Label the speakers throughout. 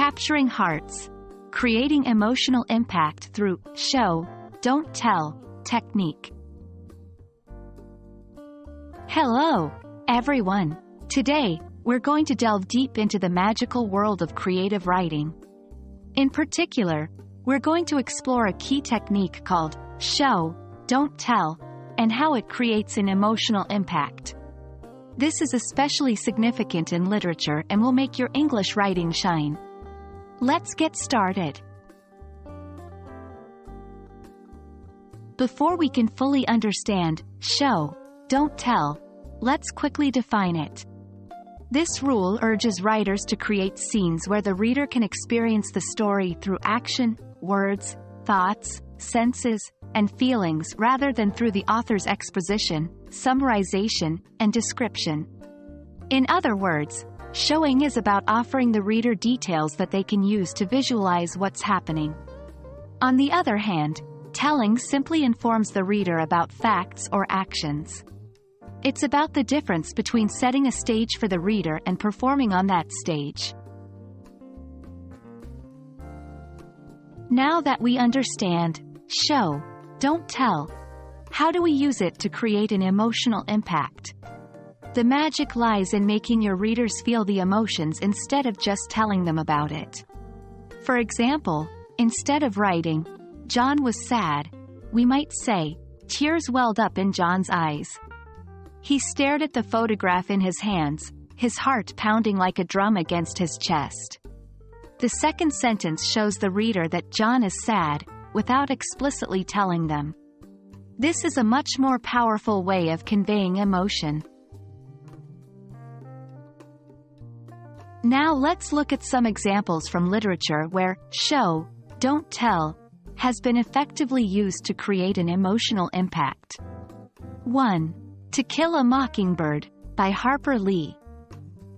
Speaker 1: Capturing hearts. Creating emotional impact through show, don't tell technique. Hello, everyone. Today, we're going to delve deep into the magical world of creative writing. In particular, we're going to explore a key technique called show, don't tell, and how it creates an emotional impact. This is especially significant in literature and will make your English writing shine. Let's get started. Before we can fully understand show, don't tell, let's quickly define it. This rule urges writers to create scenes where the reader can experience the story through action, words, thoughts, senses, and feelings rather than through the author's exposition, summarization, and description. In other words, showing is about offering the reader details that they can use to visualize what's happening. On the other hand, telling simply informs the reader about facts or actions. It's about the difference between setting a stage for the reader and performing on that stage. Now that we understand show, don't tell, how do we use it to create an emotional impact? The magic lies in making your readers feel the emotions instead of just telling them about it. For example, instead of writing, "John was sad," we might say, "Tears welled up in John's eyes. He stared at the photograph in his hands, his heart pounding like a drum against his chest." The second sentence shows the reader that John is sad, without explicitly telling them. This is a much more powerful way of conveying emotion. Now let's look at some examples from literature where show, don't tell, has been effectively used to create an emotional impact. 1. To Kill a Mockingbird, by Harper Lee.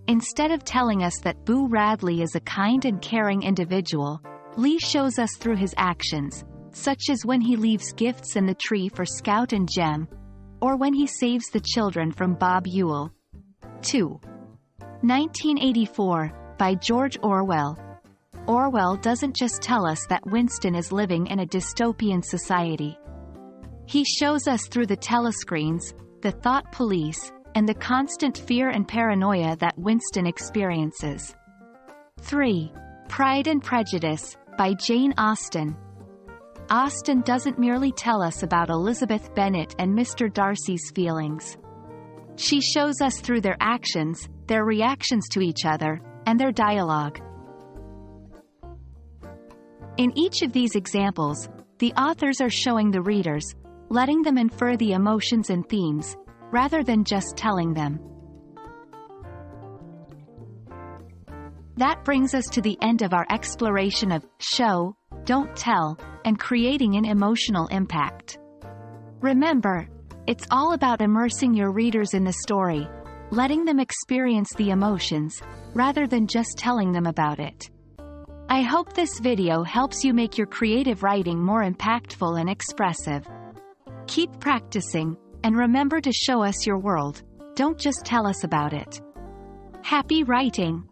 Speaker 1: Instead of telling us that Boo Radley is a kind and caring individual, Lee shows us through his actions, such as when he leaves gifts in the tree for Scout and Jem, or when he saves the children from Bob Ewell. 2. 1984, by George Orwell. Orwell doesn't just tell us that Winston is living in a dystopian society. He shows us through the telescreens, the thought police, and the constant fear and paranoia that Winston experiences. 3. Pride and Prejudice, by Jane Austen. Austen doesn't merely tell us about Elizabeth Bennet and Mr. Darcy's feelings. She shows us through their actions, their reactions to each other, and their dialogue. In each of these examples, the authors are showing the readers, letting them infer the emotions and themes, rather than just telling them. That brings us to the end of our exploration of show, don't tell, and creating an emotional impact. Remember, it's all about immersing your readers in the story, letting them experience the emotions, rather than just telling them about it. I hope this video helps you make your creative writing more impactful and expressive. Keep practicing, and remember to show us your world, don't just tell us about it. Happy writing!